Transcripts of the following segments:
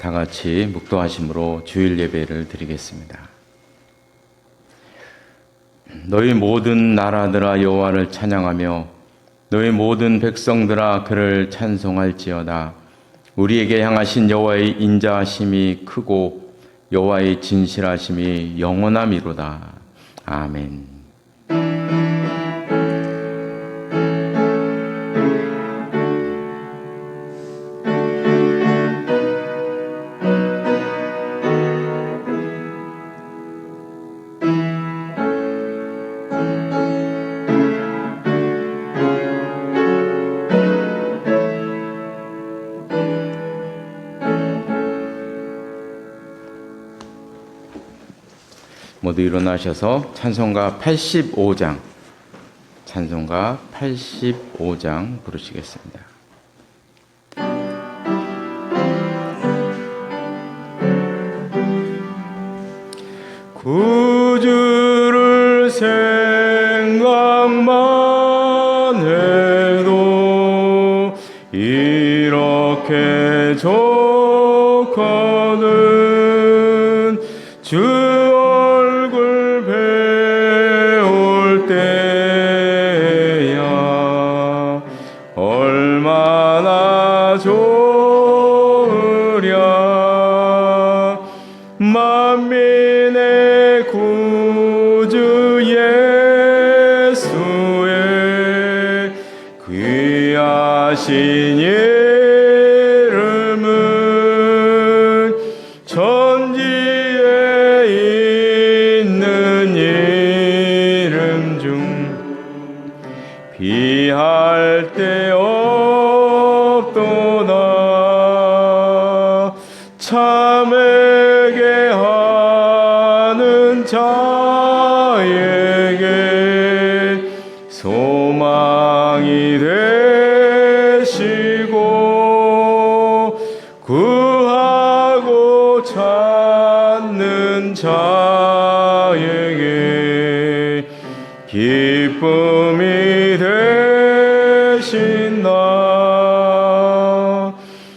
다 같이 묵도하심으로 주일 예배를 드리겠습니다. 너희 모든 나라들아 여호와를 찬양하며 너희 모든 백성들아 그를 찬송할지어다. 우리에게 향하신 여호와의 인자하심이 크고 여호와의 진실하심이 영원함이로다. 아멘. 모두 일어나셔서 찬송가 85장 부르시겠습니다. 구주를 생각만 해도 이렇게 좋거든. 주 만민의 구주 예수의 귀하신 이름은 천지에 있는 이름 중 비할 데 없도다. 참에게 하는 자에게 소망이 되시고 구하고 찾는 자에게 기쁨이 되신다.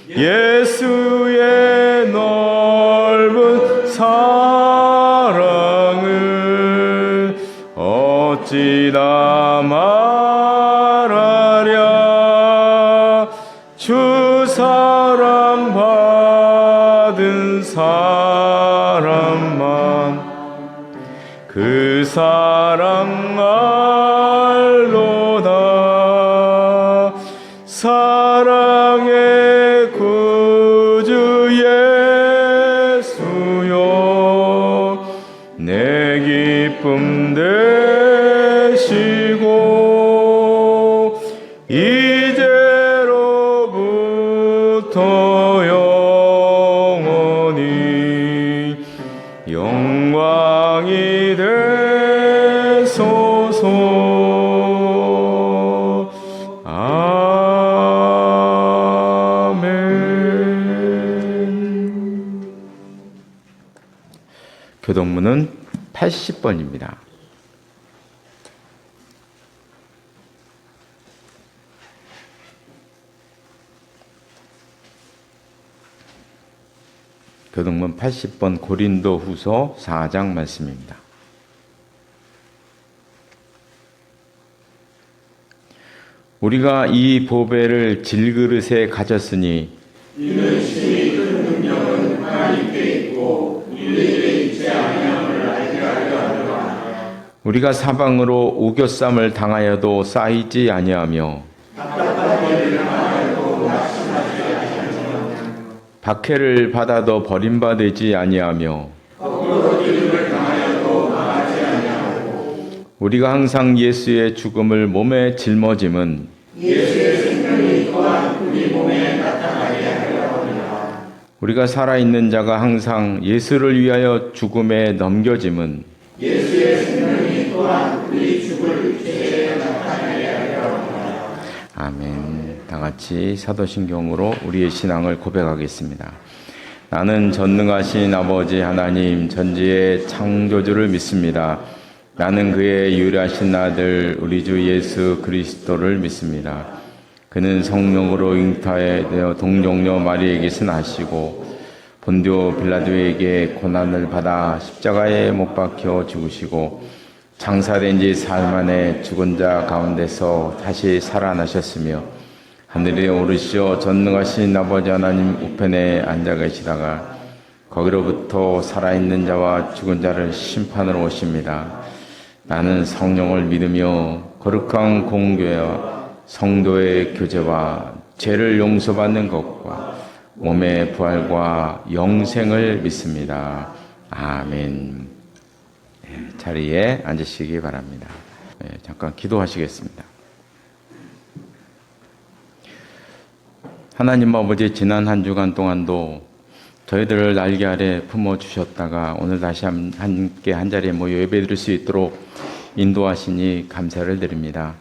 예수의 넓은 사랑을 어찌다 말하랴. 주 사랑 받은 사람만 그 사랑 알로다. 사랑의 구주 예수여 내 기쁨 되시고 이제로부터 영원히 영광이 되소서. 교동문은 80번입니다. 교동문 80번 고린도후서 4장 말씀입니다. 우리가 이 보배를 질그릇에 가졌으니 이는 심히 큰 능력은 하나님께 있고 우리에게 있지 아니함을 알게 하려 함이라. 우리가 사방으로 우겨쌈을 당하여도 쌓이지 아니하며 답답한 일을 당하여도 낙심하지 아니하며 박해를 받아도 버림받지 아니하며 거꾸로 기름을 당하여도 망하지 아니하고 우리가 항상 예수의 죽음을 몸에 짊어짐은 예수의 생명이 또한 우리 몸에 나타나게 하려 함이라. 우리가 살아있는 자가 항상 예수를 위하여 죽음에 넘겨짐은 예수의 생명이 또한 우리 죽을 육체에 나타나게 하려 함이라. 아멘. 다 같이 사도신경으로 우리의 신앙을 고백하겠습니다. 나는 전능하신 아버지 하나님 전지의 창조주를 믿습니다. 나는 그의 유일하신 아들 우리 주 예수 그리스도를 믿습니다. 그는 성령으로 잉타되어 동정녀 마리에게서 나시고 본디오 빌라도에게 고난을 받아 십자가에 못 박혀 죽으시고 장사된 지 사흘 만에 죽은 자 가운데서 다시 살아나셨으며 하늘에 오르시어 전능하신 아버지 하나님 우편에 앉아 계시다가 거기로부터 살아있는 자와 죽은 자를 심판하러 오십니다. 나는 성령을 믿으며 거룩한 공교회와 성도의 교제와 죄를 용서받는 것과 몸의 부활과 영생을 믿습니다. 아멘. 자리에 앉으시기 바랍니다. 잠깐 기도하시겠습니다. 하나님 아버지, 지난 한 주간 동안도 저희들을 날개 아래 품어주셨다가 오늘 다시 함께 한자리에 모여 예배드릴 수 있도록 인도하시니 감사를 드립니다.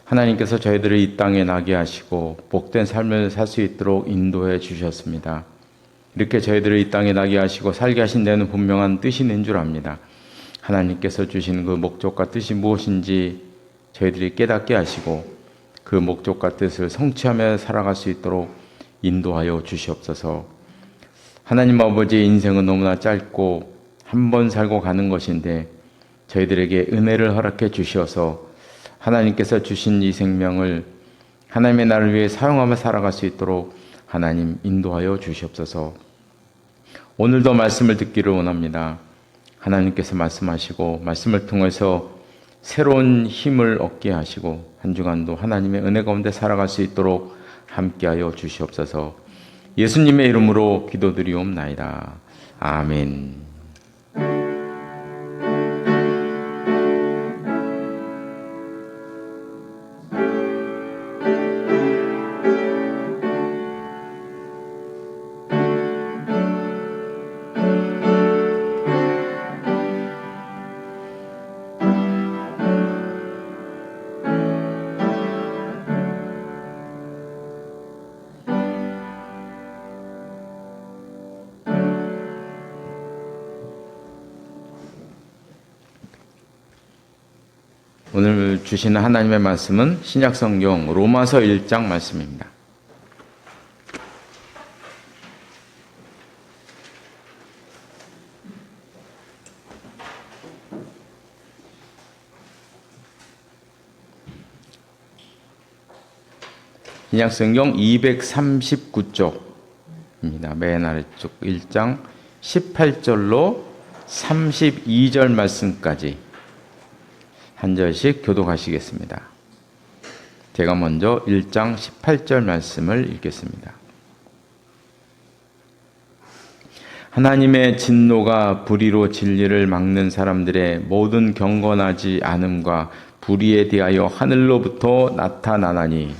하나님께서 저희들을 이 땅에 나게 하시고 복된 삶을 살 수 있도록 인도해 주셨습니다. 이렇게 저희들을 이 땅에 나게 하시고 살게 하신 데는 분명한 뜻이 있는 줄 압니다. 하나님께서 주신 그 목적과 뜻이 무엇인지 저희들이 깨닫게 하시고 그 목적과 뜻을 성취하며 살아갈 수 있도록 인도하여 주시옵소서. 하나님 아버지, 인생은 너무나 짧고 한 번 살고 가는 것인데 저희들에게 은혜를 허락해 주셔서 하나님께서 주신 이 생명을 하나님의 나라를 위해 사용하며 살아갈 수 있도록 하나님 인도하여 주시옵소서. 오늘도 말씀을 듣기를 원합니다. 하나님께서 말씀하시고 말씀을 통해서 새로운 힘을 얻게 하시고 한 주간도 하나님의 은혜 가운데 살아갈 수 있도록 함께하여 주시옵소서. 예수님의 이름으로 기도드리옵나이다. 아멘. 오늘 주시는 하나님의 말씀은 신약성경 로마서 1장 말씀입니다. 신약성경 239쪽입니다. 맨 아래쪽 1장 18절로 32절 말씀까지 한 절씩 교독하시겠습니다. 제가 먼저 1장 18절 말씀을 읽겠습니다. 하나님의 진노가 불의로 진리를 막는 사람들의 모든 경건하지 않음과 불의에 대하여 하늘로부터 나타나나니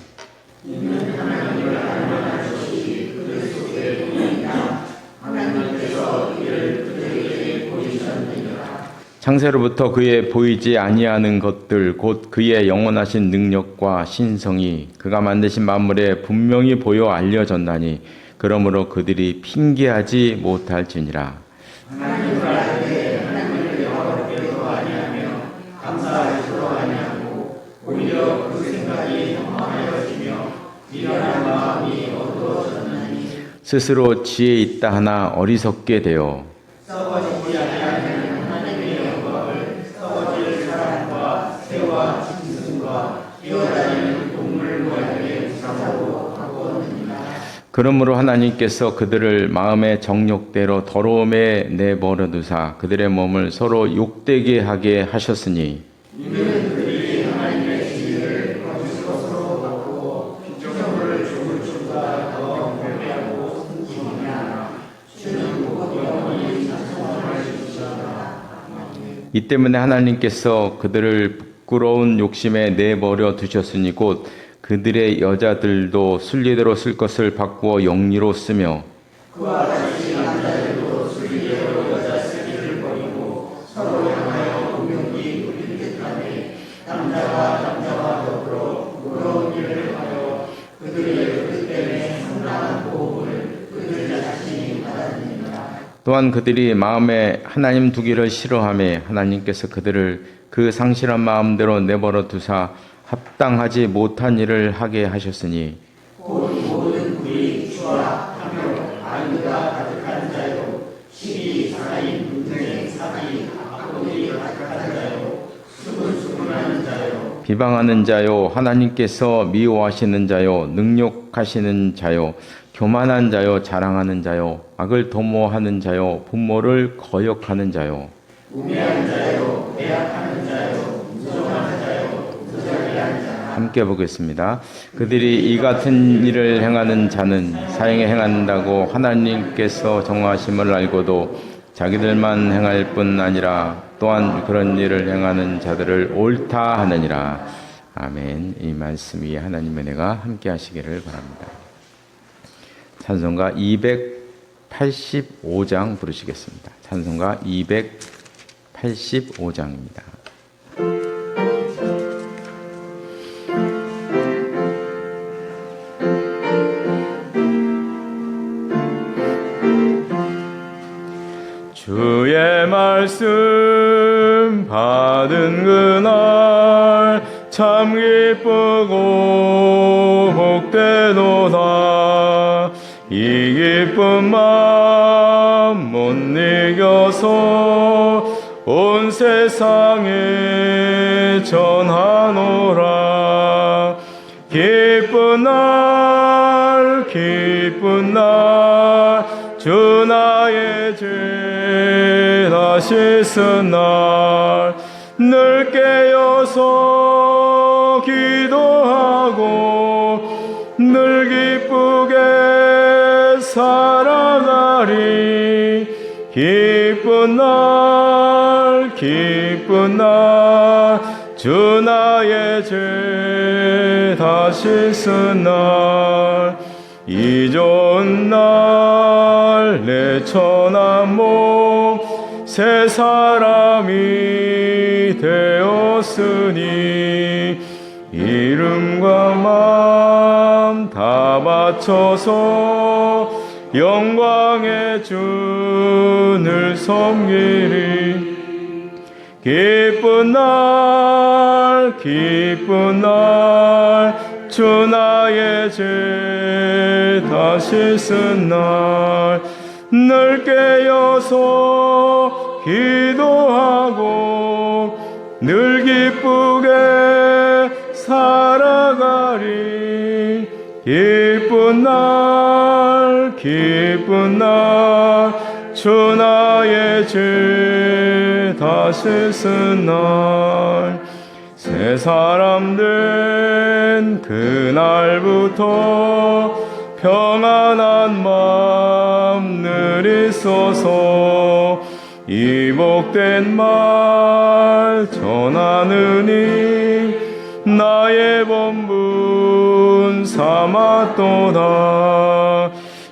창세로부터 그의 보이지 아니하는 것들 곧 그의 영원하신 능력과 신성이 그가 만드신 만물에 분명히 보여 알려졌나니 그러므로 그들이 핑계하지 못할지니라. 하나님을 알되 하나님을 영화롭게도 아니하며 감사하지도 아니하고 오히려 그 생각이 험하여지며 미련한 마음이 어두워졌나니 스스로 지혜 있다 하나 어리석게 되어 썩어지지 아니하는 하나님의 영광을 썩어질 사람과 새와 짐승과 뛰어다니는 동물 모양의 우상으로 바꾸었느니라. 그러므로 하나님께서 그들을 마음의 정욕대로 더러움에 내버려 두사 그들의 몸을 서로 욕되게 하게 하셨으니 이는 그들이 하나님의 진리를 거짓 것으로 바꾸고 피조물을 죽을 줄보다 더 경배하고 섬기느냐 주는 곧 영원히 찬송할 것이다. 이 때문에 하나님께서 그들을 부끄러운 욕심에 내버려 두셨으니 곧 그들의 여자들도 순리대로 쓸 것을 바꾸어 영리로 쓰며 그와 같이 남자들도 순리대로 여자 쓰기를 버리고 서로 향하여 공용기 부리는 듯하니 남자가 남자와 더불어 부끄러운 일을 하여 그들의 그 때문에 상당한 보복을 그들 자신이 받았느니라. 또한 그들이 마음에 하나님 두기를 싫어하며 하나님께서 그들을 그 상실한 마음대로 내버려 두사 합당하지 못한 일을 하게 하셨으니 곧 모든 불의, 추악, 탐욕, 안위가 가득한 비방하는 자요, 하나님께서 미워하시는 자요, 능욕하시는 자요, 교만한 자요, 자랑하는 자요, 악을 도모하는 자요, 부모를 거역하는 자요, 우매한 자요, 배약하는 자요, 무정한 자요, 무자비한 자. 함께 보겠습니다. 그들이 이 같은 일을 행하는 자는 사형에 행한다고 하나님께서 정하심을 알고도 자기들만 행할 뿐 아니라 또한 그런 일을 행하는 자들을 옳다 하느니라. 아멘. 이 말씀 위에 하나님의 은혜가 함께 하시기를 바랍니다. 찬송가 285장 부르시겠습니다. 찬송가 285장입니다. 주의 말씀 받은 그날 참 기쁘고 복되도다. 이 기쁜 마음 못 이겨서 온 세상에 전하노라. 기쁜 날 기쁜 날 주 나의 죄 다시 쓴 날 늘 깨어서 기도하고 늘 기쁘게 살아가리. 기쁜 날 기쁜 날 주 나의 죄 다시 쓴 날 이 좋은 날 내 천한 몸 새 사람이 되었으니 이름과 마음 다 바쳐서 영광의 주를 섬기리. 기쁜 날 기쁜 날 주 나의 죄 다시 쓴 날 늘 깨어서 기도하고 늘 기쁘게 살아가리. 기쁜 날 기쁜 날 주 나의 죄 다시 쓴 날 새 사람 된 그날부터 평안한 마음 늘 있어서 이 복된 말 전하느니 나의 본분 삼았도다.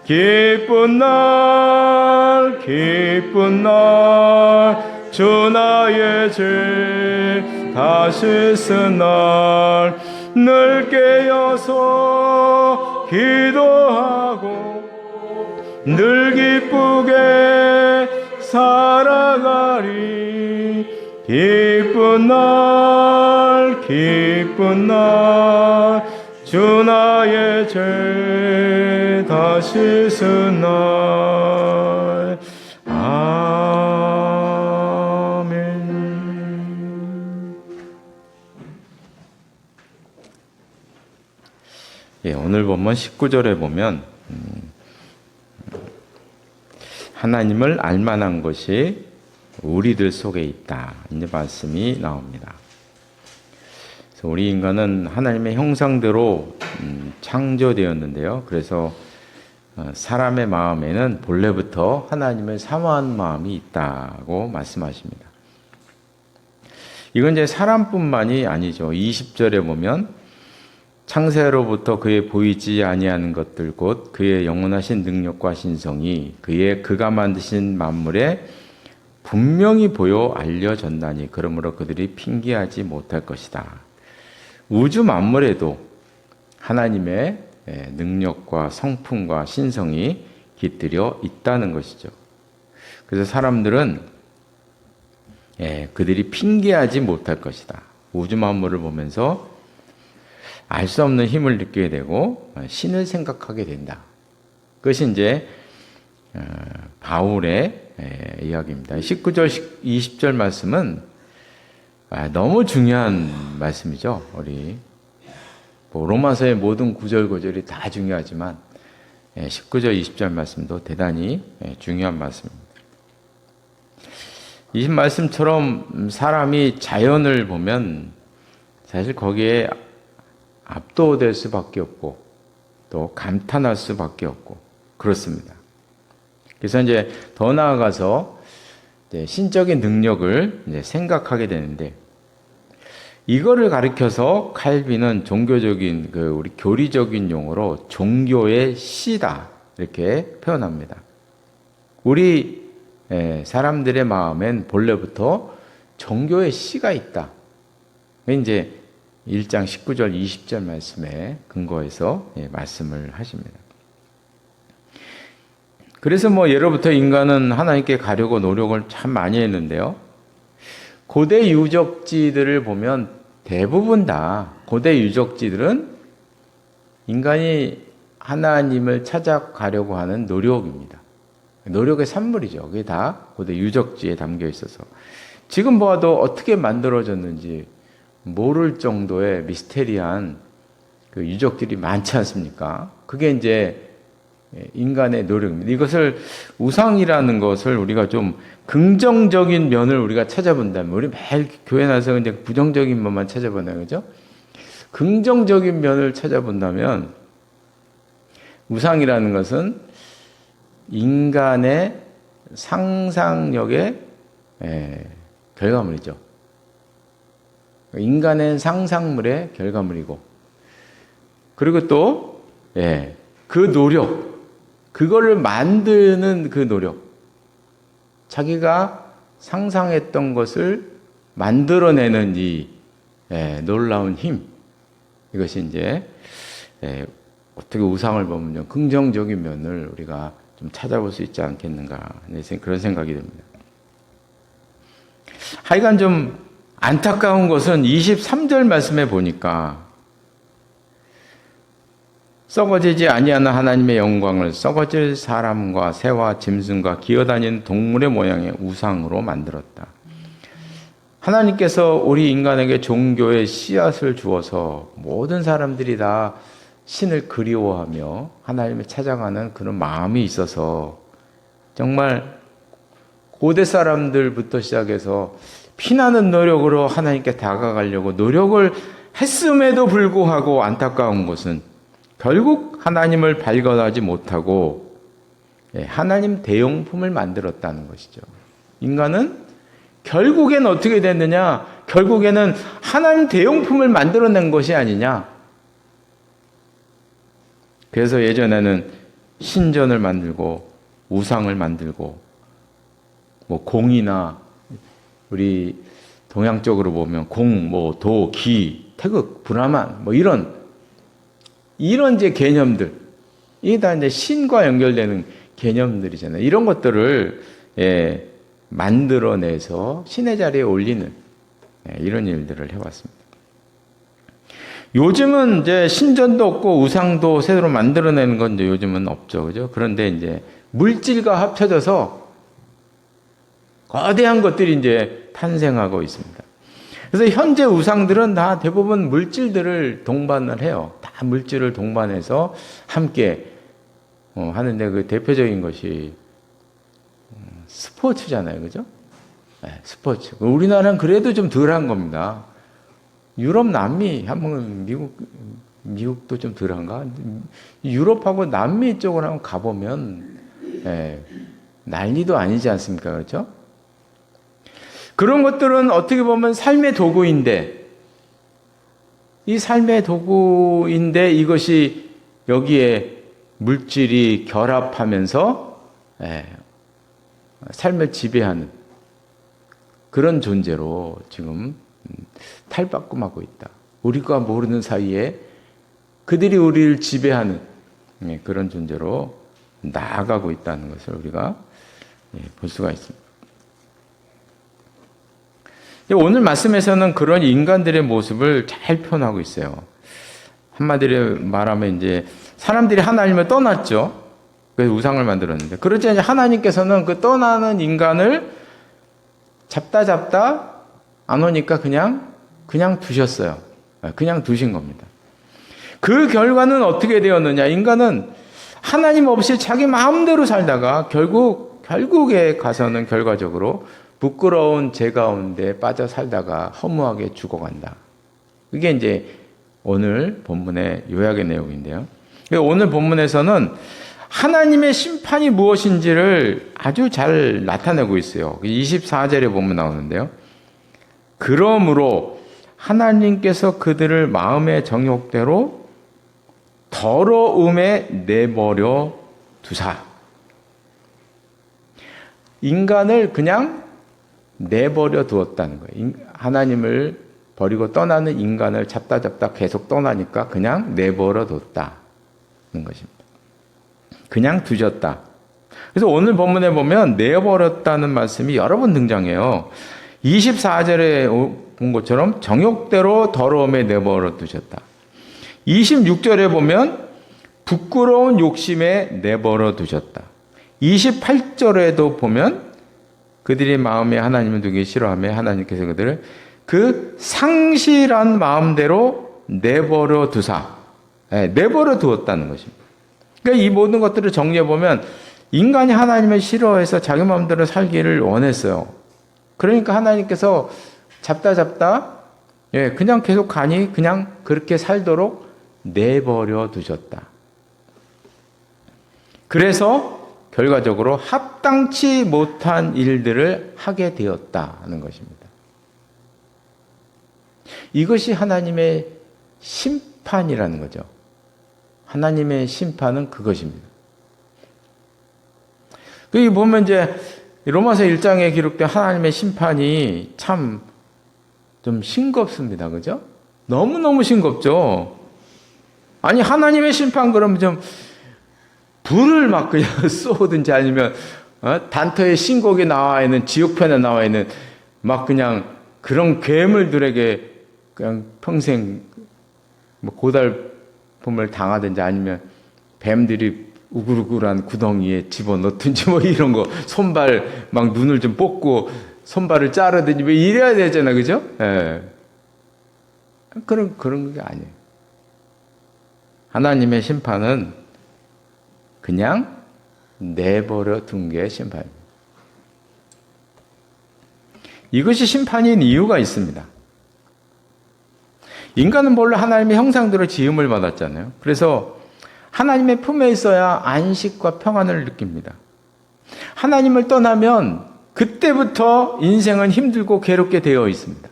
기쁜 날 기쁜 날 주 나의 죄 다시 쓴 날 늘 깨어서 기도하고 늘 기쁘게 살아가리. 기쁜 날 기쁜 날 주 나의 죄 다시 쓴 날. 아멘. 예, 오늘 본문 19절에 보면 하나님을 알만한 것이 우리들 속에 있다, 이제 말씀이 나옵니다. 그래서 우리 인간은 하나님의 형상대로 창조되었는데요. 그래서 사람의 마음에는 본래부터 하나님을 사모하는 마음이 있다고 말씀하십니다. 이건 이제 사람뿐만이 아니죠. 20절에 보면 창세로부터 그의 보이지 아니하는 것들 곧 그의 영원하신 능력과 신성이 그가 만드신 만물에 분명히 보여 알려졌나니 그러므로 그들이 핑계하지 못할 것이다. 우주 만물에도 하나님의 능력과 성품과 신성이 깃들여 있다는 것이죠. 그래서 사람들은 그들이 핑계하지 못할 것이다. 우주 만물을 보면서 알 수 없는 힘을 느끼게 되고 신을 생각하게 된다. 그것이 이제 바울의 이야기입니다. 19절, 20절 말씀은 너무 중요한 말씀이죠. 우리 뭐 로마서의 모든 구절구절이 다 중요하지만 19절, 20절 말씀도 대단히 중요한 말씀입니다. 이 말씀처럼 사람이 자연을 보면 사실 거기에 압도될 수밖에 없고 또 감탄할 수밖에 없고 그렇습니다. 그래서 이제 더 나아가서 신적인 능력을 이제 생각하게 되는데 이거를 가리켜서 칼빈은 종교적인 우리 교리적인 용어로 종교의 씨다 이렇게 표현합니다. 우리 사람들의 마음엔 본래부터 종교의 씨가 있다. 이제 1장 19절 20절 말씀에 근거해서 말씀을 하십니다. 그래서 예로부터 인간은 하나님께 가려고 노력을 참 많이 했는데요. 고대 유적지들을 보면 대부분 다 고대 유적지들은 인간이 하나님을 찾아가려고 하는 노력입니다. 노력의 산물이죠. 그게 다 고대 유적지에 담겨 있어서 지금 보아도 어떻게 만들어졌는지 모를 정도의 미스테리한 그 유적들이 많지 않습니까? 그게 이제 인간의 노력입니다. 이것을 우상이라는 것을 우리가 좀 긍정적인 면을 우리가 찾아본다면, 우리 매일 교회 나서 이제 부정적인 면만 찾아본다, 그죠? 긍정적인 면을 찾아본다면, 우상이라는 것은 인간의 상상력의 결과물이죠. 인간의 상상물의 결과물이고, 그리고 또, 그 노력, 그거를 만드는 그 노력, 자기가 상상했던 것을 만들어내는 이 놀라운 힘, 이것이 이제 어떻게 우상을 보면요, 긍정적인 면을 우리가 좀 찾아볼 수 있지 않겠는가, 그런 생각이 듭니다. 하여간 좀 안타까운 것은 23절 말씀에 보니까 썩어지지 아니하는 하나님의 영광을 썩어질 사람과 새와 짐승과 기어다니는 동물의 모양의 우상으로 만들었다. 하나님께서 우리 인간에게 종교의 씨앗을 주어서 모든 사람들이 다 신을 그리워하며 하나님을 찾아가는 그런 마음이 있어서 정말 고대 사람들부터 시작해서 피나는 노력으로 하나님께 다가가려고 노력을 했음에도 불구하고 안타까운 것은 결국 하나님을 발견하지 못하고 하나님 대용품을 만들었다는 것이죠. 인간은 결국엔 어떻게 됐느냐? 결국에는 하나님 대용품을 만들어낸 것이 아니냐? 그래서 예전에는 신전을 만들고 우상을 만들고 공이나 우리 동양 쪽으로 보면 공, 도, 기, 태극, 브라만 이런 이제 개념들, 이게 다 이제 신과 연결되는 개념들이잖아요. 이런 것들을 만들어내서 신의 자리에 올리는 이런 일들을 해왔습니다. 요즘은 이제 신전도 없고 우상도 새로 만들어내는 건 이제 요즘은 없죠, 그죠? 그런데 이제 물질과 합쳐져서 거대한 것들이 이제 탄생하고 있습니다. 그래서 현재 우상들은 다 대부분 물질들을 동반을 해요. 다 물질을 동반해서 함께 하는데 그 대표적인 것이 스포츠잖아요, 그죠? 스포츠. 우리나라는 그래도 좀 덜한 겁니다. 유럽, 남미, 한번 미국도 좀 덜한가? 유럽하고 남미 쪽을 한번 가보면 난리도 아니지 않습니까, 그렇죠? 그런 것들은 어떻게 보면 삶의 도구인데, 이 삶의 도구인데 이것이 여기에 물질이 결합하면서 삶을 지배하는 그런 존재로 지금 탈바꿈하고 있다. 우리가 모르는 사이에 그들이 우리를 지배하는 그런 존재로 나아가고 있다는 것을 우리가 볼 수가 있습니다. 오늘 말씀에서는 그런 인간들의 모습을 잘 표현하고 있어요. 한마디로 말하면 이제 사람들이 하나님을 떠났죠. 그래서 우상을 만들었는데, 그렇지 않냐, 하나님께서는 그 떠나는 인간을 잡다 안 오니까 그냥 두셨어요. 그냥 두신 겁니다. 그 결과는 어떻게 되었느냐? 인간은 하나님 없이 자기 마음대로 살다가 결국에 가서는 결과적으로 부끄러운 죄 가운데 빠져 살다가 허무하게 죽어간다. 그게 이제 오늘 본문의 요약의 내용인데요. 오늘 본문에서는 하나님의 심판이 무엇인지를 아주 잘 나타내고 있어요. 24절에 보면 나오는데요. 그러므로 하나님께서 그들을 마음의 정욕대로 더러움에 내버려 두사. 인간을 그냥 내버려 두었다는 거예요. 하나님을 버리고 떠나는 인간을 잡다 계속 떠나니까 그냥 내버려 뒀다는 것입니다. 그냥 두셨다. 그래서 오늘 본문에 보면 내버렸다는 말씀이 여러 번 등장해요. 24절에 본 것처럼 정욕대로 더러움에 내버려 두셨다. 26절에 보면 부끄러운 욕심에 내버려 두셨다. 28절에도 보면 그들이 마음에 하나님을 두기 싫어하며 하나님께서 그들을 그 상실한 마음대로 내버려 두사. 내버려 두었다는 것입니다. 그러니까 이 모든 것들을 정리해 보면 인간이 하나님을 싫어해서 자기 마음대로 살기를 원했어요. 그러니까 하나님께서 잡다 그냥 계속 가니 그냥 그렇게 살도록 내버려 두셨다. 그래서 결과적으로 합당치 못한 일들을 하게 되었다는 것입니다. 이것이 하나님의 심판이라는 거죠. 하나님의 심판은 그것입니다. 여기 보면 이제 로마서 1장에 기록된 하나님의 심판이 참 좀 싱겁습니다. 그죠? 너무너무 싱겁죠? 아니, 하나님의 심판 그러면 좀 불을 막 그냥 쏘든지 아니면 단터의 신곡에 나와 있는 지옥편에 나와 있는 막 그냥 그런 괴물들에게 그냥 평생 뭐 고달픔을 당하든지 아니면 뱀들이 우글우글한 구덩이에 집어넣든지 뭐 이런 거 손발 막 눈을 좀 뽑고 손발을 자르든지 뭐 이래야 되잖아, 그죠? 예. 그런 게 아니에요. 하나님의 심판은 그냥 내버려 둔 게 심판입니다. 이것이 심판인 이유가 있습니다. 인간은 본래 하나님의 형상대로 지음을 받았잖아요. 그래서 하나님의 품에 있어야 안식과 평안을 느낍니다. 하나님을 떠나면 그때부터 인생은 힘들고 괴롭게 되어 있습니다.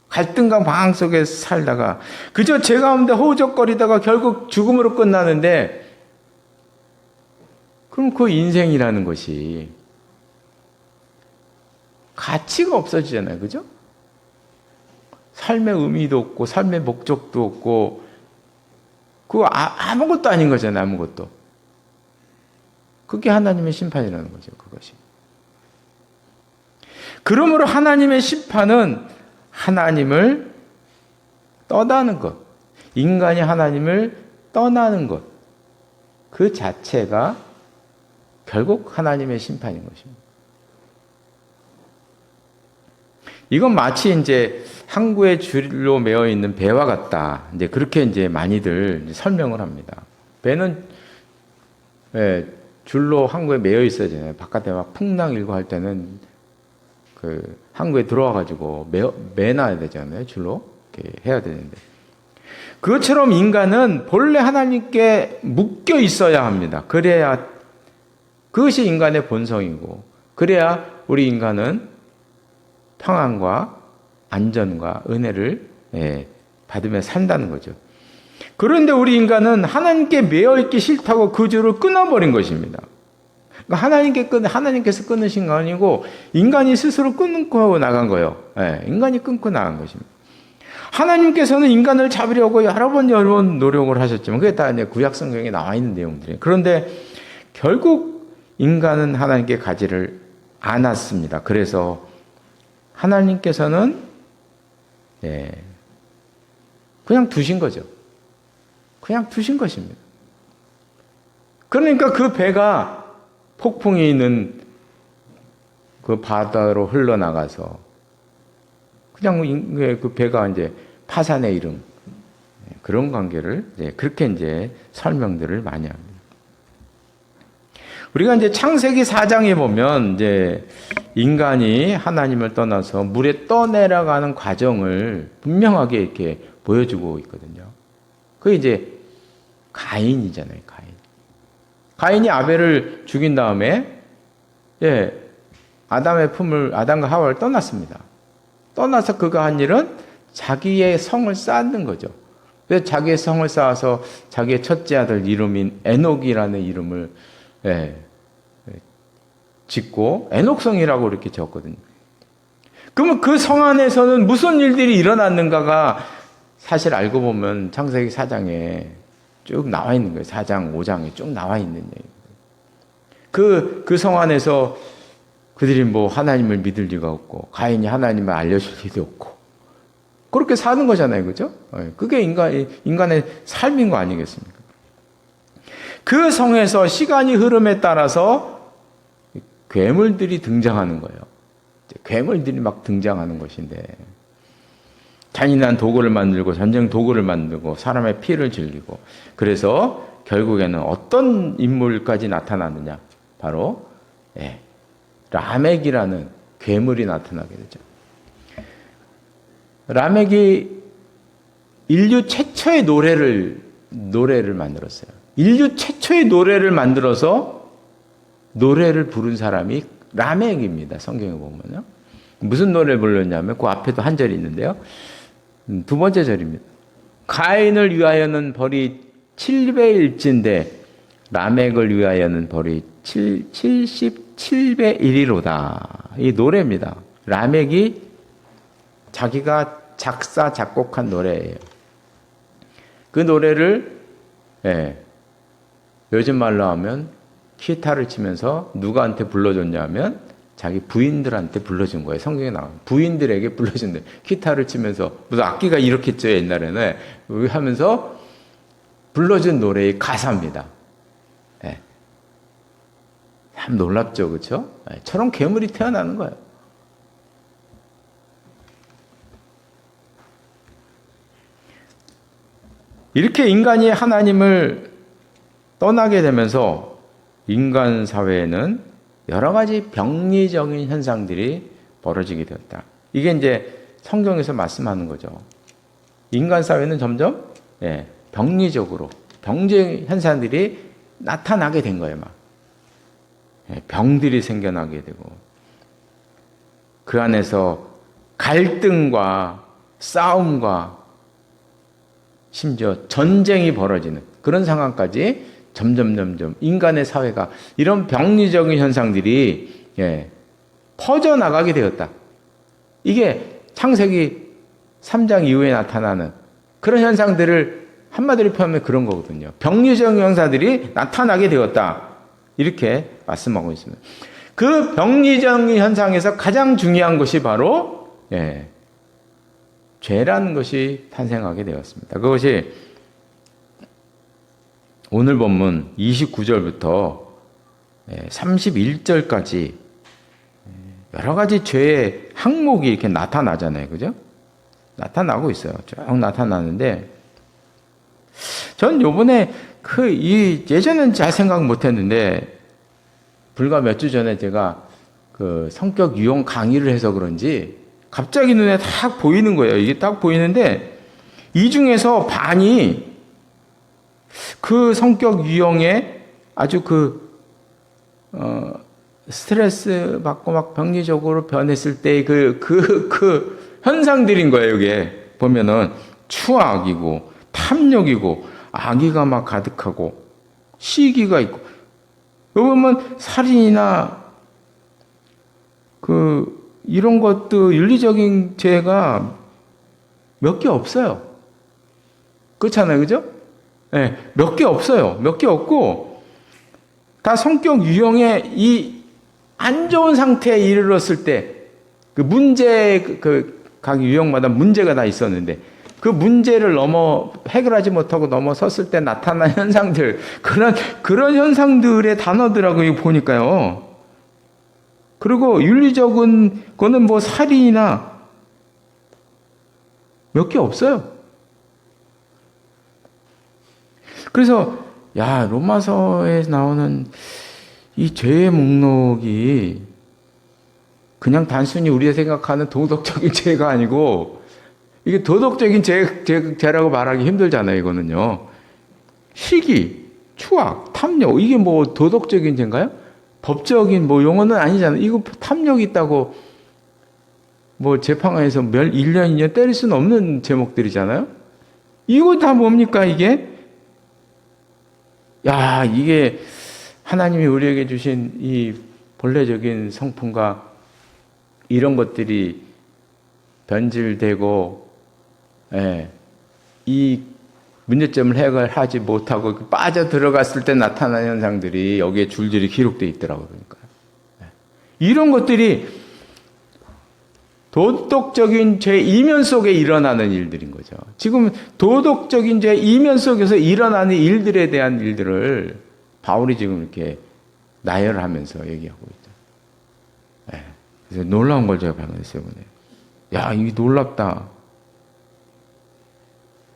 갈등과 방황 속에 살다가 그저 죄 가운데 허우적거리다가 결국 죽음으로 끝나는데 그럼 그 인생이라는 것이 가치가 없어지잖아요. 그죠? 삶의 의미도 없고 삶의 목적도 없고 그거 아무것도 아닌 거잖아요. 아무것도. 그게 하나님의 심판이라는 거죠. 그것이. 그러므로 하나님의 심판은 하나님을 떠나는 것, 인간이 하나님을 떠나는 것, 그 자체가 결국 하나님의 심판인 것입니다. 이건 마치 이제 항구에 줄로 매어 있는 배와 같다. 이제 그렇게 이제 많이들 설명을 합니다. 배는 줄로 항구에 매어 있어야 되잖아요. 바깥에 막 풍랑 일고 할 때는 그 항구에 들어와 가지고 매놔야 되잖아요. 줄로 이렇게 해야 되는데 그것처럼 인간은 본래 하나님께 묶여 있어야 합니다. 그래야 그것이 인간의 본성이고 그래야 우리 인간은 평안과 안전과 은혜를 받으며 산다는 거죠. 그런데 우리 인간은 하나님께 매어 있기 싫다고 그 줄을 끊어버린 것입니다. 하나님께서 끊으신 거 아니고 인간이 스스로 끊고 나간 거예요. 인간이 끊고 나간 것입니다. 하나님께서는 인간을 잡으려고 여러 번 노력을 하셨지만 그게 다 이제 구약 성경에 나와 있는 내용들이에요. 그런데 결국 인간은 하나님께 가지를 않았습니다. 그래서 하나님께서는 그냥 두신 거죠. 그냥 두신 것입니다. 그러니까 그 배가 폭풍이 있는 그 바다로 흘러나가서 그냥 그 배가 이제 파산에 이른 그런 관계를 이제 그렇게 이제 설명들을 많이 합니다. 우리가 이제 창세기 4장에 보면 이제 인간이 하나님을 떠나서 물에 떠내려가는 과정을 분명하게 이렇게 보여주고 있거든요. 그게 이제 가인이잖아요, 가인. 가인이 아벨을 죽인 다음에, 아담과 하와를 떠났습니다. 떠나서 그가 한 일은 자기의 성을 쌓는 거죠. 그래서 자기의 성을 쌓아서 자기의 첫째 아들 이름인 에녹이라는 이름을 짓고 에녹성이라고 이렇게 적거든요. 그러면 그 성 안에서는 무슨 일들이 일어났는가가 사실 알고 보면 창세기 4장에 쭉 나와 있는 거예요. 4장, 5장에 쭉 나와 있는 얘기예요. 그 성 안에서 그들이 뭐 하나님을 믿을 리가 없고 가인이 하나님을 알려줄 리도 없고 그렇게 사는 거잖아요. 그죠? 그게 인간의 삶인 거 아니겠습니까? 그 성에서 시간이 흐름에 따라서 괴물들이 등장하는 거예요. 괴물들이 막 등장하는 것인데 잔인한 도구를 만들고 전쟁 도구를 만들고 사람의 피를 즐기고 그래서 결국에는 어떤 인물까지 나타나느냐 바로 라멕이라는 괴물이 나타나게 되죠. 라멕이 인류 최초의 노래를 만들었어요. 인류 최초의 노래를 만들어서 노래를 부른 사람이 라멕입니다. 성경에 보면요. 무슨 노래를 불렀냐면 그 앞에도 한 절이 있는데요. 두 번째 절입니다. 가인을 위하여는 벌이 700일진데 라멕을 위하여는 벌이 77배 1이로다. 이 노래입니다. 라멕이 자기가 작사 작곡한 노래예요. 그 노래를 요즘 말로 하면 기타를 치면서 누구한테 불러줬냐면 자기 부인들한테 불러준 거예요. 성경에 나와요. 부인들에게 불러준대. 기타를 치면서 무슨 악기가 이렇겠죠 옛날에는 하면서 불러준 노래의 가사입니다. 참 놀랍죠, 그렇죠? 저런 괴물이 태어나는 거예요. 이렇게 인간이 하나님을 떠나게 되면서 인간 사회에는 여러 가지 병리적인 현상들이 벌어지게 되었다. 이게 이제 성경에서 말씀하는 거죠. 인간 사회는 점점 병리적으로 병적 현상들이 나타나게 된 거예요. 막 병들이 생겨나게 되고 그 안에서 갈등과 싸움과 심지어 전쟁이 벌어지는 그런 상황까지 점점 인간의 사회가 이런 병리적인 현상들이 퍼져나가게 되었다. 이게 창세기 3장 이후에 나타나는 그런 현상들을 한마디로 표현하면 그런 거거든요. 병리적인 현상들이 나타나게 되었다. 이렇게 말씀하고 있습니다. 그 병리적인 현상에서 가장 중요한 것이 바로 죄라는 것이 탄생하게 되었습니다. 그것이 오늘 본문 29절부터 31절까지 여러 가지 죄의 항목이 이렇게 나타나잖아요. 그죠? 나타나고 있어요. 쭉 나타나는데 전 요번에 예전엔 잘 생각 못 했는데 불과 몇 주 전에 제가 그 성격 유형 강의를 해서 그런지 갑자기 눈에 딱 보이는 거예요. 이게 딱 보이는데 이 중에서 반이 그 성격 유형에 아주 스트레스 받고 막 병리적으로 변했을 때 그 현상들인 거예요. 이게 보면은 추악이고 탐욕이고 악의가 막 가득하고 시기가 있고 여기 보면 살인이나 이런 것도 윤리적인 죄가 몇 개 없어요. 그렇잖아요. 그죠? 몇 개 없어요. 몇 개 없고 다 성격 유형의 이 안 좋은 상태에 이르렀을 때 그 문제 각 유형마다 문제가 다 있었는데 그 문제를 해결하지 못하고 넘어섰을 때 나타난 현상들 그런 현상들의 단어들하고 보니까요. 그리고 윤리적인 거는 뭐 살인이나 몇 개 없어요. 그래서 로마서에 나오는 이 죄의 목록이 그냥 단순히 우리가 생각하는 도덕적인 죄가 아니고 이게 도덕적인 죄라고 말하기 힘들잖아요. 이거는요. 시기, 추악, 탐욕 이게 뭐 도덕적인 죄인가요? 법적인 뭐 용어는 아니잖아요. 이거 탐욕이 있다고 뭐 재판관에서 1년, 2년 때릴 수는 없는 제목들이잖아요. 이거 다 뭡니까 이게? 이게 하나님이 우리에게 주신 이 본래적인 성품과 이런 것들이 변질되고 이 문제점을 해결하지 못하고 빠져 들어갔을 때 나타나는 현상들이 여기에 줄줄이 기록되어 있더라고요. 그러니까 이런 것들이 도덕적인 죄 이면 속에 일어나는 일들인 거죠. 지금 도덕적인 죄 이면 속에서 일어나는 일들에 대한 일들을 바울이 지금 이렇게 나열하면서 얘기하고 있죠. 그래서 놀라운 걸 제가 발견했어요. 이게 놀랍다.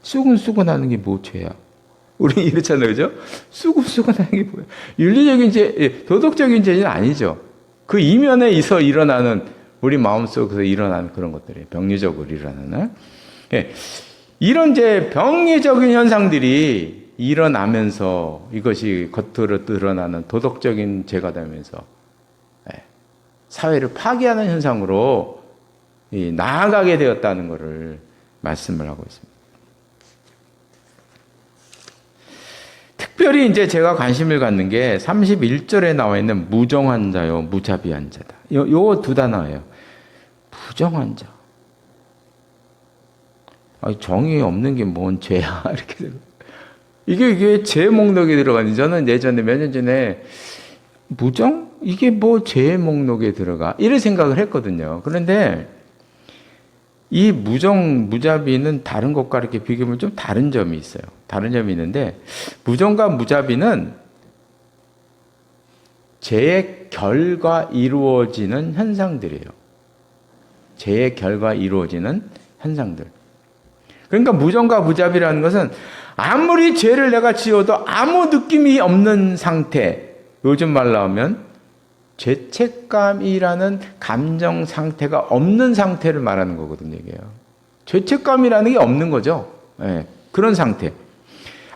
수근수근하는 게 뭐 죄야? 우리 이렇잖아요, 그죠? 수근수근하는 게 뭐야? 윤리적인 죄, 도덕적인 죄는 아니죠. 그 이면에 있어 일어나는 우리 마음속에서 일어나는 그런 것들이 병리적으로 일어나는 이런 이제 병리적인 현상들이 일어나면서 이것이 겉으로 드러나는 도덕적인 죄가 되면서 사회를 파괴하는 현상으로 나아가게 되었다는 것을 말씀을 하고 있습니다. 특별히 이제 제가 관심을 갖는 게 31절에 나와 있는 무정한 자요, 무자비한 자다. 요 두 단어예요. 무정한 자. 정이 없는 게 뭔 죄야? 이렇게. 이게 죄 목록에 들어가니 저는 예전에 몇 년 전에 무정? 이게 뭐 죄 목록에 들어가? 이런 생각을 했거든요. 그런데 이 무정, 무자비는 다른 것과 이렇게 비교하면 좀 다른 점이 있어요. 다른 점이 있는데 무정과 무자비는 죄의 결과 이루어지는 현상들이에요. 죄의 결과 이루어지는 현상들. 그러니까 무정과 무자비라는 것은 아무리 죄를 내가 지어도 아무 느낌이 없는 상태, 요즘 말로 하면 죄책감이라는 감정 상태가 없는 상태를 말하는 거거든요. 이게요. 죄책감이라는 게 없는 거죠. 그런 상태.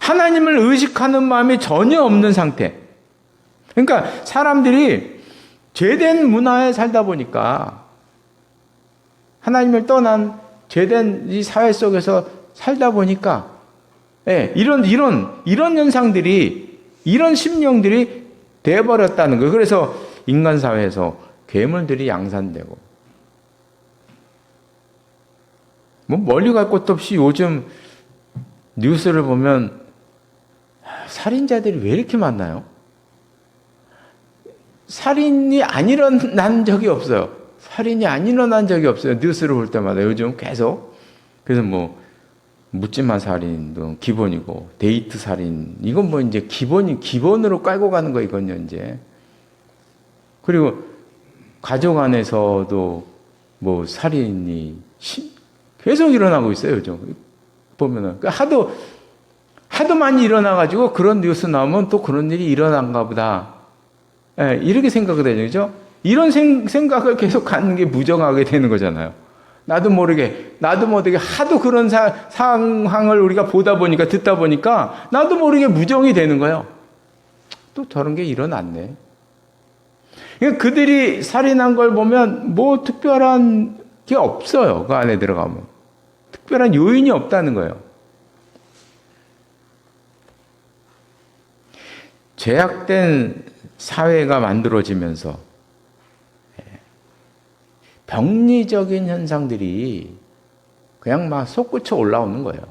하나님을 의식하는 마음이 전혀 없는 상태. 그러니까 사람들이 죄된 문화에 살다 보니까 하나님을 떠난 죄된 이 사회 속에서 살다 보니까 이런 현상들이 이런 심령들이 돼버렸다는 거예요. 그래서 인간 사회에서 괴물들이 양산되고 뭐 멀리 갈 곳도 없이 요즘 뉴스를 보면 살인자들이 왜 이렇게 많나요? 살인이 안 일어난 적이 없어요. 살인이 안 일어난 적이 없어요. 뉴스를 볼 때마다 요즘 계속. 그래서 뭐 묻지마 살인도 기본이고 데이트 살인 이건 뭐 이제 기본으로 깔고 가는 거 이건요 이제. 그리고 가족 안에서도 뭐 살인이 계속 일어나고 있어요 요즘 보면은 하도 많이 일어나가지고 그런 뉴스 나오면 또 그런 일이 일어난가 보다. 이렇게 생각이 되죠, 그죠? 이런 생각을 계속 갖는 게 무정하게 되는 거잖아요. 나도 모르게 하도 그런 상황을 우리가 보다 보니까 듣다 보니까 나도 모르게 무정이 되는 거예요. 또 저런 게 일어났네. 그러니까 그들이 살인한 걸 보면 뭐 특별한 게 없어요. 그 안에 들어가면. 특별한 요인이 없다는 거예요. 죄악된 사회가 만들어지면서 병리적인 현상들이 그냥 막 솟구쳐 올라오는 거예요.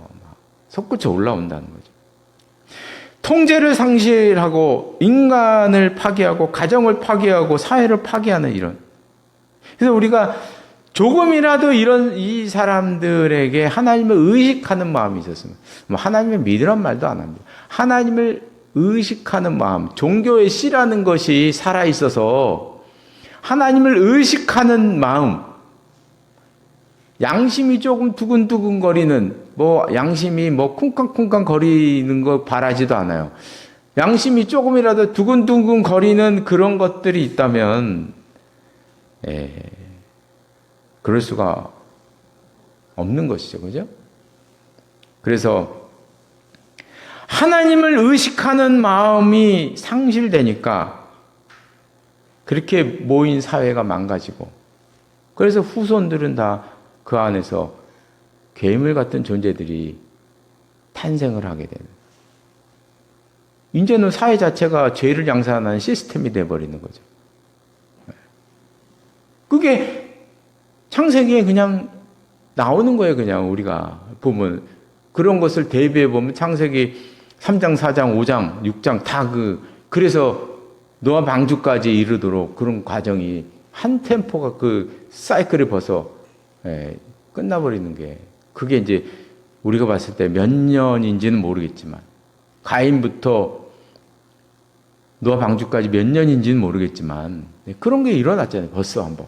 솟구쳐 올라온다는 거죠. 통제를 상실하고 인간을 파괴하고 가정을 파괴하고 사회를 파괴하는 이런. 그래서 우리가 조금이라도 이 사람들에게 하나님을 의식하는 마음이 있었으면 뭐 하나님을 믿으란 말도 안 합니다. 하나님을 의식하는 마음, 종교의 씨라는 것이 살아있어서 하나님을 의식하는 마음, 양심이 조금 두근두근 거리는, 양심이 쿵쾅쿵쾅 거리는 거 바라지도 않아요. 양심이 조금이라도 두근두근 거리는 그런 것들이 있다면, 그럴 수가 없는 것이죠. 그죠? 그래서 하나님을 의식하는 마음이 상실되니까 그렇게 모인 사회가 망가지고, 그래서 후손들은 다 그 안에서 괴물 같은 존재들이 탄생을 하게 되는. 이제는 사회 자체가 죄를 양산하는 시스템이 돼버리는 거죠. 그게 창세기에 그냥 나오는 거예요. 그냥 우리가 보면 그런 것을 대비해 보면 창세기 3장, 4장, 5장, 6장 다 그래서 노아 방주까지 이르도록 그런 과정이 한 템포가 그 사이클을 벗어 끝나버리는 게, 그게 이제 우리가 봤을 때 몇 년인지는 모르겠지만, 가인부터 노아 방주까지 몇 년인지는 모르겠지만 그런 게 일어났잖아요. 벌써 한번.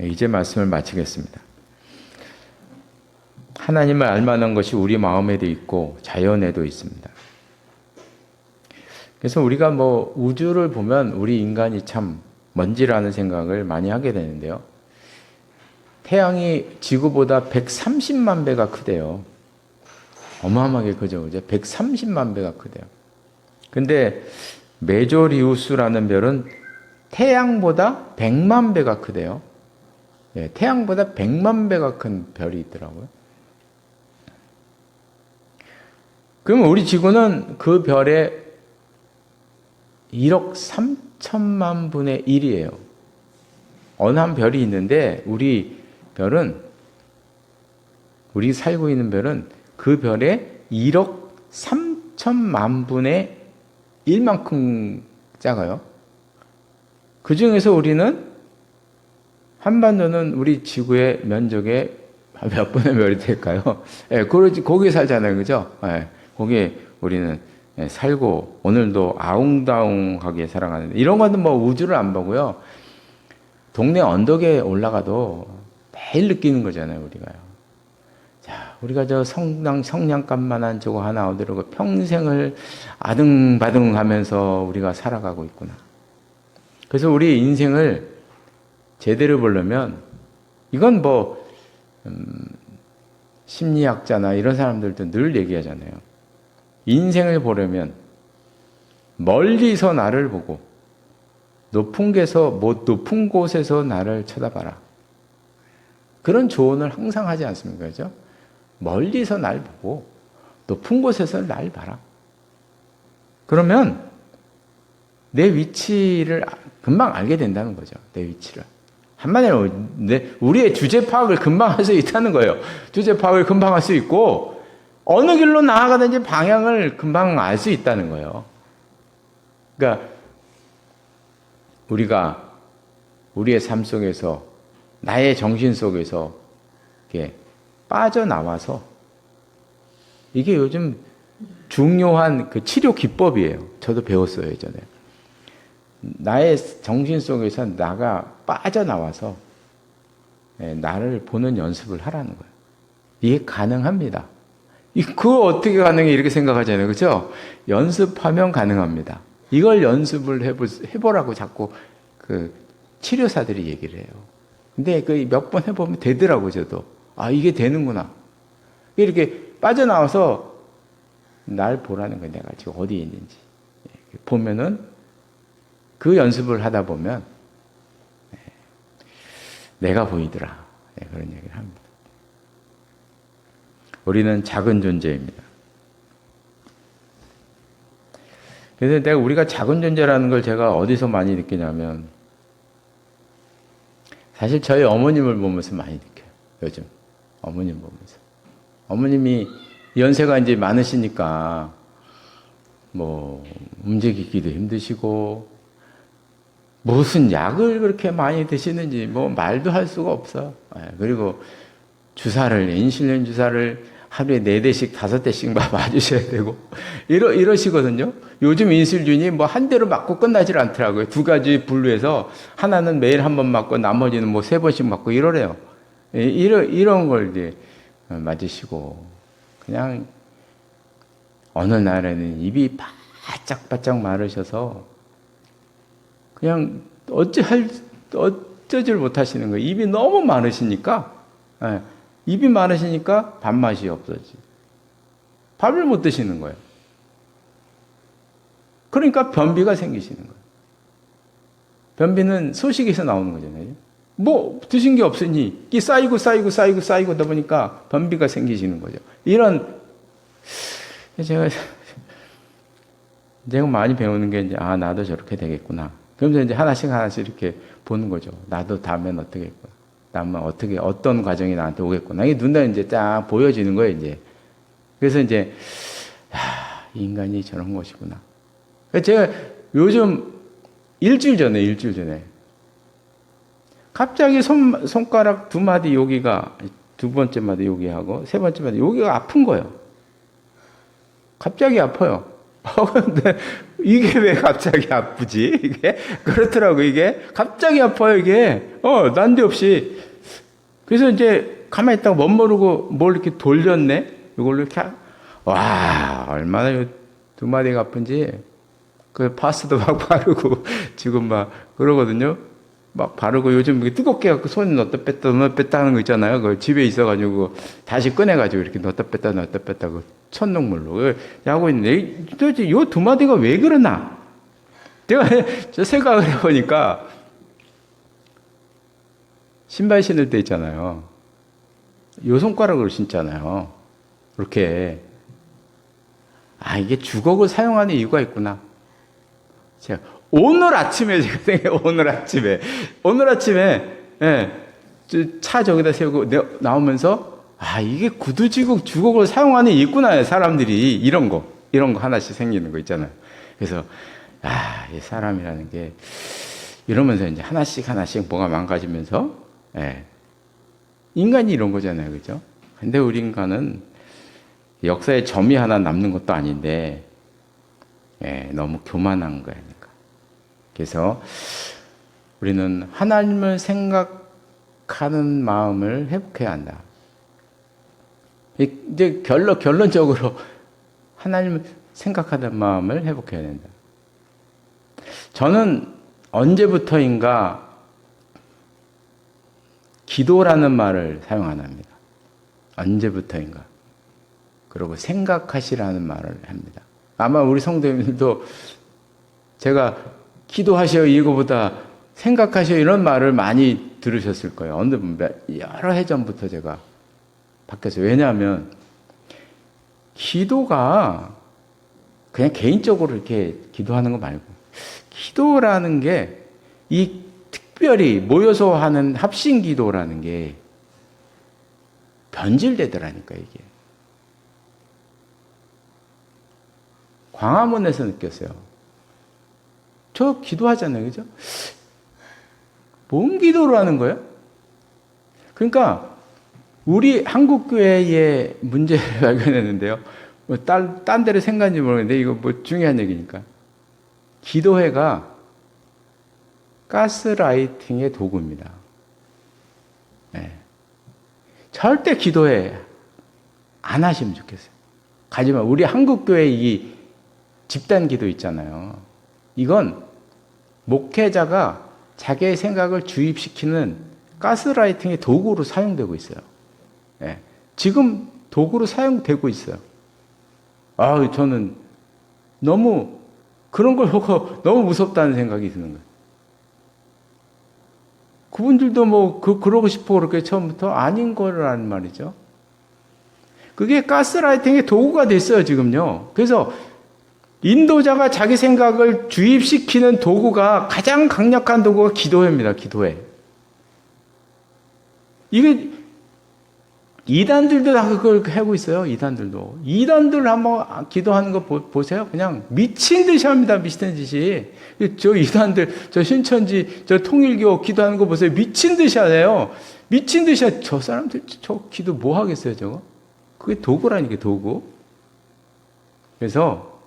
이제 말씀을 마치겠습니다. 하나님을 알만한 것이 우리 마음에도 있고 자연에도 있습니다. 그래서 우리가 우주를 보면 우리 인간이 참 먼지라는 생각을 많이 하게 되는데요. 태양이 지구보다 130만 배가 크대요. 어마어마하게 크죠. 그죠? 130만 배가 크대요. 근데 메조리우스라는 별은 태양보다 100만 배가 크대요. 태양보다 100만 배가 큰 별이 있더라고요. 그러면 우리 지구는 그 별의 1억 3천만 분의 1이에요. 어느 한 별이 있는데 우리 살고 있는 별은 그 별의 1억 3천만 분의 1만큼 작아요. 그 중에서 우리는 한반도는 우리 지구의 면적의 몇 분의 몇이 될까요? 거기에 살잖아요. 그죠? 거기에 우리는 살고 오늘도 아웅다웅하게 살아가는데, 이런 거는 우주를 안 보고요. 동네 언덕에 올라가도 매일 느끼는 거잖아요, 우리가요. 자, 우리가 저 성냥감만한 저거 하나 얻으려고 평생을 아등바등 하면서 우리가 살아가고 있구나. 그래서 우리 인생을 제대로 보려면, 이건 심리학자나 이런 사람들도 늘 얘기하잖아요. 인생을 보려면 멀리서 나를 보고 높은 곳에서 나를 쳐다봐라. 그런 조언을 항상 하지 않습니까? 그죠? 멀리서 날 보고 높은 곳에서 날 봐라. 그러면 내 위치를 금방 알게 된다는 거죠. 내 위치를. 한마디로 우리의 주제 파악을 금방 할 수 있다는 거예요. 주제 파악을 금방 할 수 있고, 어느 길로 나아가든지 방향을 금방 알 수 있다는 거예요. 그러니까 우리가 우리의 삶 속에서, 나의 정신 속에서 이렇게 빠져나와서, 이게 요즘 중요한 그 치료 기법이에요. 저도 배웠어요, 예전에. 나의 정신 속에서 나가 빠져나와서 나를 보는 연습을 하라는 거예요. 이게 가능합니다. 그거 어떻게 가능해? 이렇게 생각하잖아요. 그렇죠? 연습하면 가능합니다. 이걸 연습을 해보라고 자꾸 그 치료사들이 얘기를 해요. 근데 그 몇 번 해보면 되더라고요, 저도. 이게 되는구나. 이렇게 빠져나와서 날 보라는 거예요. 내가 지금 어디에 있는지. 보면은 그 연습을 하다 보면 내가 보이더라. 그런 얘기를 합니다. 우리는 작은 존재입니다. 그래서 우리가 작은 존재라는 걸 제가 어디서 많이 느끼냐면, 사실 저희 어머님을 보면서 많이 느껴요. 요즘 어머님 보면서. 어머님이 연세가 이제 많으시니까 움직이기도 힘드시고, 무슨 약을 그렇게 많이 드시는지 말도 할 수가 없어. 그리고 인슐린 주사를 하루에 4대씩 5대씩 맞으셔야 되고 이러시거든요. 요즘 인슐린이 뭐 한 대로 맞고 끝나질 않더라고요. 2가지 분류해서 하나는 매일 한 번 맞고 나머지는 뭐 3번씩 맞고 이러래요. 이런 걸 이제 맞으시고 그냥 어느 날에는 입이 바짝바짝 마르셔서 그냥 어쩌질 못하시는 거예요. 입이 너무 마르시니까 입이 많으시니까 밥맛이 없어지. 밥을 못 드시는 거예요. 그러니까 변비가 생기시는 거예요. 변비는 소식에서 나오는 거잖아요. 뭐 드신 게 없으니 이 쌓이고 하다 보니까 변비가 생기시는 거죠. 이런 제가 많이 배우는 게 이제 나도 저렇게 되겠구나. 그러면서 이제 하나씩 이렇게 보는 거죠. 나도 다음엔 어떻게 했구나. 다음은 어떤 과정이 나한테 오겠구나. 이게 눈에 이제 딱 보여지는 거예요, 이제. 그래서 이제, 인간이 저런 것이구나. 제가 요즘 일주일 전에, 갑자기 손가락 2마디 여기가, 2번째 마디 여기하고, 3번째 마디 여기가 아픈 거예요. 갑자기 아파요. 근데 이게 왜 갑자기 아프지? 이게 그렇더라고. 이게 갑자기 아파요. 이게 난데없이. 그래서 이제 가만히 있다가 멋모르고 뭘 이렇게 돌렸네. 이걸로 이렇게 와 얼마나 2마디가 아픈지. 그 파스도 막 바르고 지금 막 그러거든요. 막 바르고 요즘 뜨겁게 갖고 손 넣었다 뺐다 하는 거 있잖아요. 그 집에 있어가지고 다시 꺼내가지고 이렇게 넣었다 뺐다 그 천녹물로 하고 있는데 도대체 요 2마디가 왜 그러나? 제가 저 생각을 해보니까 신발 신을 때 있잖아요. 요 손가락으로 신잖아요. 이렇게 이게 주걱을 사용하는 이유가 있구나. 제가 오늘 아침에 차 저기다 세우고 나오면서 이게 주걱을 사용하는 게 있구나. 사람들이 이런 거 하나씩 생기는 거 있잖아요. 그래서 이 사람이라는 게 이러면서 이제 하나씩 뭐가 망가지면서 인간이 이런 거잖아요, 그죠? 근데 우리 인간은 역사에 점이 하나 남는 것도 아닌데 너무 교만한 거예요. 그래서 우리는 하나님을 생각하는 마음을 회복해야 한다. 이제 결론적으로 하나님을 생각하는 마음을 회복해야 된다. 저는 언제부터인가 기도라는 말을 사용 안 합니다. 언제부터인가. 그리고 생각하시라는 말을 합니다. 아마 우리 성도님들도 제가 기도하셔 이거보다 생각하셔 이런 말을 많이 들으셨을 거예요. 여러 해 전부터 제가 바뀌었어요. 왜냐하면 기도가 그냥 개인적으로 이렇게 기도하는 거 말고 기도라는 게 이 특별히 모여서 하는 합심 기도라는 게 변질되더라니까 이게. 광화문에서 느꼈어요. 저 기도하잖아요. 그죠? 뭔 기도를 하는 거예요? 그러니까 우리 한국교회의 문제를 발견했는데요. 딴 데를 생각하는지 모르겠는데 이거 뭐 중요한 얘기니까. 기도회가 가스라이팅의 도구입니다. 절대 기도회 안 하시면 좋겠어요. 하지만 우리 한국교회 이 집단 기도 있잖아요. 이건 목회자가 자기의 생각을 주입시키는 가스라이팅의 도구로 사용되고 있어요. 지금 도구로 사용되고 있어요. 저는 너무 그런 걸 보고 너무 무섭다는 생각이 드는 거예요. 그분들도 뭐 그러고 싶어 그렇게 처음부터 아닌 거라는 말이죠. 그게 가스라이팅의 도구가 됐어요, 지금요. 그래서 인도자가 자기 생각을 주입시키는 도구가 가장 강력한 도구가 기도회입니다. 기도회. 이게 이단들도 다 그걸 하고 있어요. 이단들 한번 기도하는 거 보세요. 그냥 미친 듯이 합니다. 미친 듯이. 저 이단들, 저 신천지, 저 통일교 기도하는 거 보세요. 미친 듯이 하세요. 저 사람들 저 기도 뭐 하겠어요, 저거? 그게 도구라니까, 도구. 그래서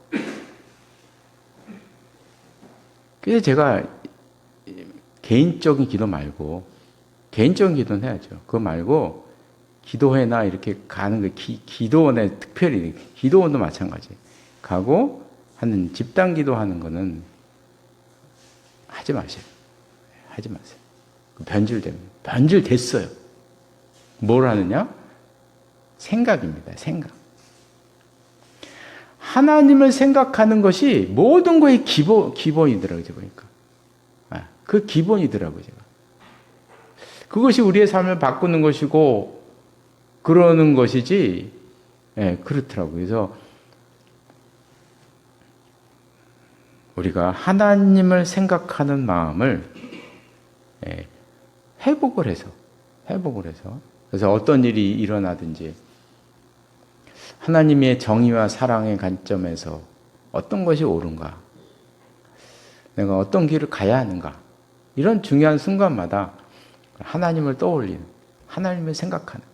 제가 개인적인 기도 말고, 개인적인 기도는 해야죠. 그거 말고, 기도회나 이렇게 가는 거, 기도원에 특별히, 기도원도 마찬가지. 가고 하는 집단 기도하는 거는 하지 마세요. 하지 마세요. 변질됩니다. 변질됐어요. 뭘 하느냐? 생각입니다. 생각. 하나님을 생각하는 것이 모든 거의 기본이더라고요. 보니까. 그 기본이더라고요. 제가. 그것이 우리의 삶을 바꾸는 것이고 그러는 것이지. 그렇더라고요. 그래서 우리가 하나님을 생각하는 마음을 회복을 해서 그래서 어떤 일이 일어나든지 하나님의 정의와 사랑의 관점에서 어떤 것이 옳은가, 내가 어떤 길을 가야 하는가, 이런 중요한 순간마다 하나님을 떠올리는, 하나님을 생각하는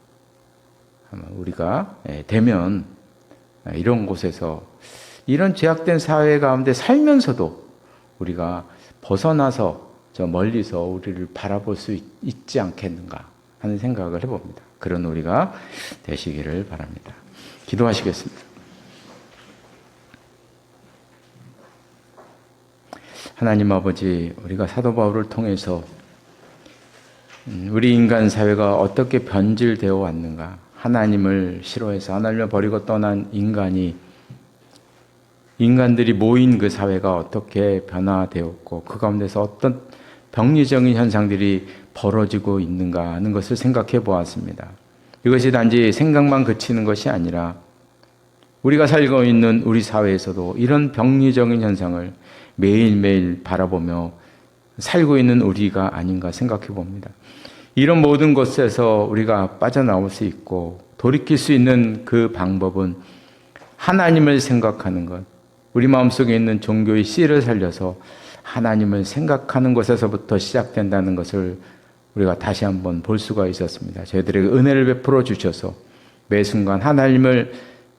우리가 되면 이런 곳에서, 이런 죄악된 사회 가운데 살면서도 우리가 벗어나서 저 멀리서 우리를 바라볼 수 있지 않겠는가 하는 생각을 해봅니다. 그런 우리가 되시기를 바랍니다. 기도하시겠습니다. 하나님 아버지, 우리가 사도 바울을 통해서 우리 인간 사회가 어떻게 변질되어 왔는가, 하나님을 싫어해서 하나님을 버리고 떠난 인간들이 모인 그 사회가 어떻게 변화되었고 그 가운데서 어떤 병리적인 현상들이 벌어지고 있는가 하는 것을 생각해 보았습니다. 이것이 단지 생각만 그치는 것이 아니라 우리가 살고 있는 우리 사회에서도 이런 병리적인 현상을 매일매일 바라보며 살고 있는 우리가 아닌가 생각해 봅니다. 이런 모든 것에서 우리가 빠져나올 수 있고 돌이킬 수 있는 그 방법은 하나님을 생각하는 것, 우리 마음속에 있는 종교의 씨를 살려서 하나님을 생각하는 것에서부터 시작된다는 것을 우리가 다시 한번 볼 수가 있었습니다. 저희들에게 은혜를 베풀어 주셔서 매 순간 하나님을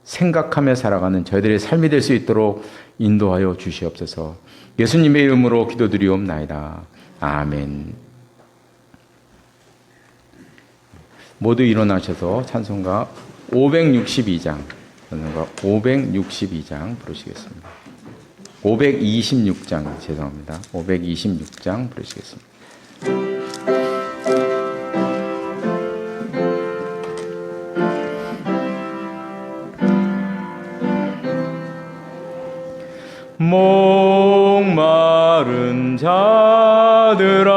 생각하며 살아가는 저희들의 삶이 될 수 있도록 인도하여 주시옵소서. 예수님의 이름으로 기도드리옵나이다. 아멘. 모두 일어나셔서 찬송가 562장 부르시겠습니다. 526장, 죄송합니다. 526장 부르시겠습니다. 목마른 자들아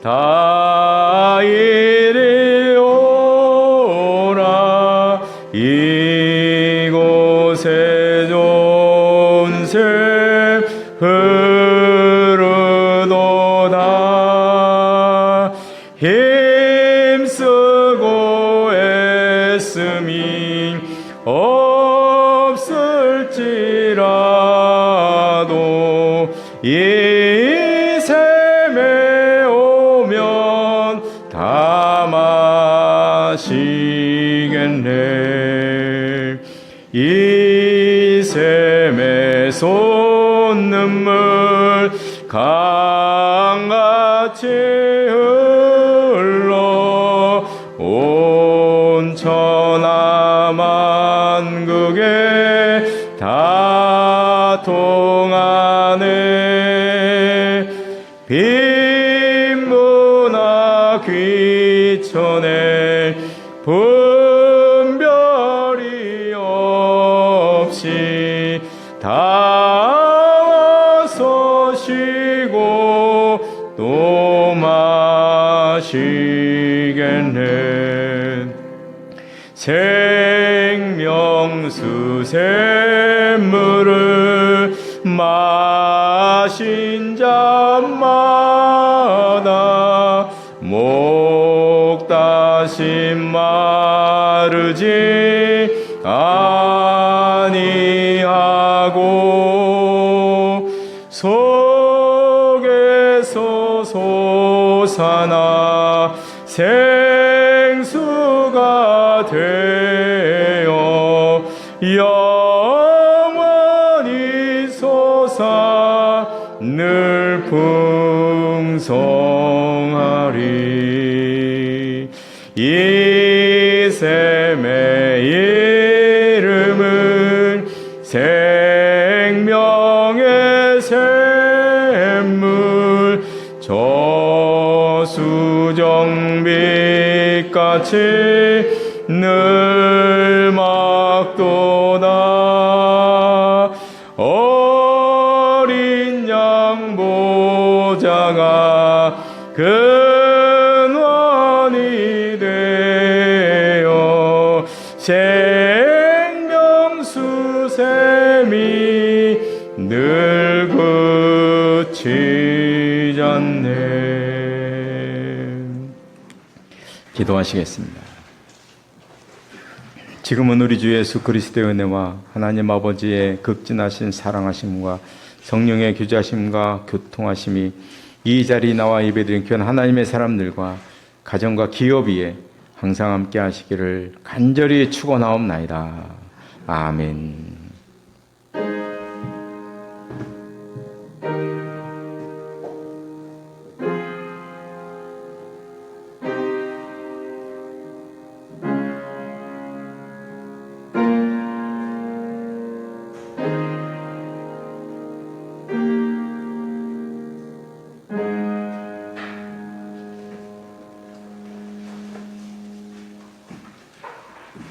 다 이리 오라. 이곳에 좋은 샘 흐르도다. 힘쓰고 애씀이 없을지라도 이 샘에 오면 다 마시겠네. 이 샘에 솟는물 강같이 흘러 온 천하 만국에 다 통하네. 빈문화 귀천에 분별이 없이 다 와서 쉬고 또 마시겠네. 생명수 샘물을 마신 자마다 목 다시 마르지 아니하고 속에서 솟아나 생수가 되 영원히 솟아 늘 풍성하리. 이 샘의 이름은 생명의 샘물, 저수정빛같이 늘 막도다. 어린 양 보좌가 근원이 되어 생명수샘이 늘 그치지 않네. 기도하시겠습니다. 지금은 우리 주 예수 그리스도의 은혜와 하나님 아버지의 극진하신 사랑하심과 성령의 교제하심과 교통하심이 이 자리에 나와 예배드린 귀한 하나님의 사람들과 가정과 기업 위에 항상 함께 하시기를 간절히 축원하옵나이다. 아멘.